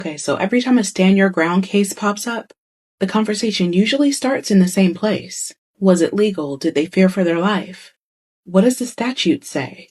Okay, so every time a stand your ground case pops up, the conversation usually starts in the same place. Was it legal? Did they fear for their life? What does the statute say?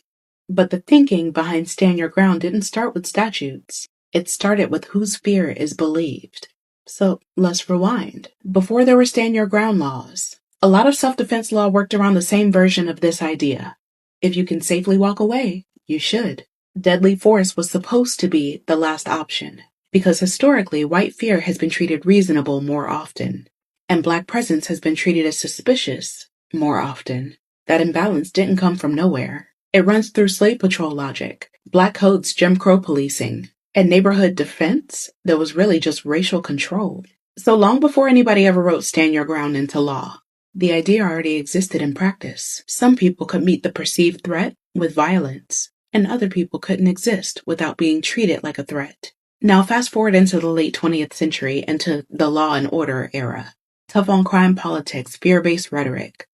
But the thinking behind stand your ground didn't start with statutes. It started with whose fear is believed. So let's rewind. Before there were stand your ground laws, a lot of self-defense law worked around the same version of this idea. If you can safely walk away, you should. Deadly force was supposed to be the last option, because historically white fear has been treated reasonable more often, and Black presence has been treated as suspicious more often. That imbalance didn't come from nowhere. It runs through slave patrol logic, Black codes, Jim Crow policing, and neighborhood defense that was really just racial control. So long before anybody ever wrote stand your ground into law, the idea already existed in practice. Some people could meet the perceived threat with violence, and other people couldn't exist without being treated like a threat. Now fast forward into the late 20th century and to the law and order era. Tough on crime politics, fear-based rhetoric.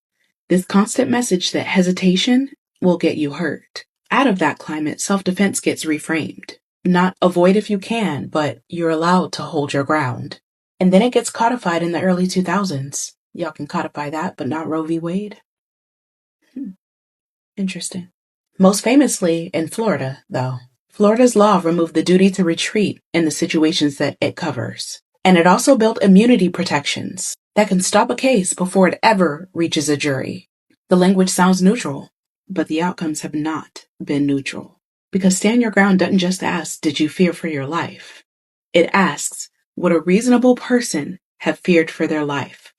This constant message that hesitation will get you hurt. Out of that climate, self-defense gets reframed. Not avoid if you can, but you're allowed to hold your ground. And then it gets codified in the early 2000s. Y'all can codify that, but not Roe v. Wade. Interesting. Most famously in Florida, though. Florida's law removed the duty to retreat in the situations that it covers. And it also built immunity protections that can stop a case before it ever reaches a jury. The language sounds neutral, but the outcomes have not been neutral. Because stand your ground doesn't just ask, did you fear for your life? It asks, would a reasonable person have feared for their life?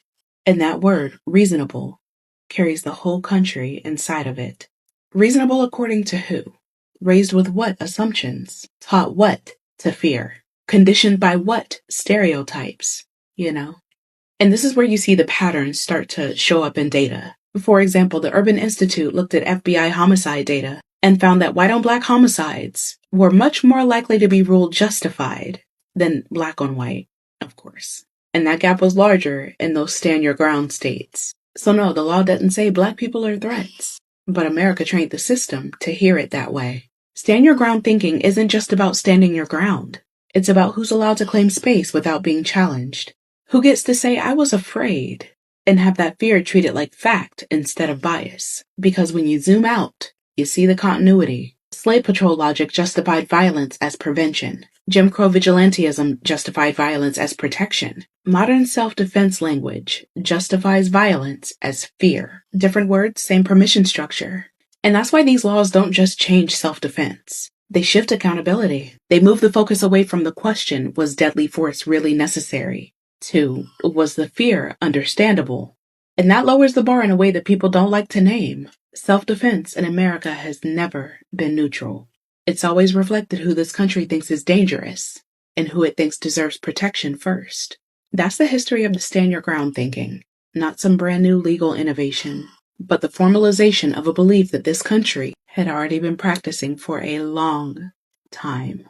And that word, reasonable, carries the whole country inside of it. Reasonable according to who? Raised with what assumptions? Taught what to fear? Conditioned by what stereotypes? And this is where you see the patterns start to show up in data. For example, the Urban Institute looked at FBI homicide data and found that white on Black homicides were much more likely to be ruled justified than Black on white, of course. And that gap was larger in those stand your ground states. So no, the law doesn't say Black people are threats, but America trained the system to hear it that way. Stand your ground thinking isn't just about standing your ground. It's about who's allowed to claim space without being challenged. Who gets to say, I was afraid, and have that fear treated like fact instead of bias. Because when you zoom out, you see the continuity. Slave patrol logic justified violence as prevention. Jim Crow vigilantism justified violence as protection. Modern self-defense language justifies violence as fear. Different words, same permission structure. And that's why these laws don't just change self-defense. They shift accountability. They move the focus away from the question, was deadly force really necessary? To, was the fear understandable? And that lowers the bar in a way that people don't like to name. Self-defense in America has never been neutral. It's always reflected who this country thinks is dangerous and who it thinks deserves protection first. That's the history of the stand your ground thinking, not some brand new legal innovation, but the formalization of a belief that this country had already been practicing for a long time.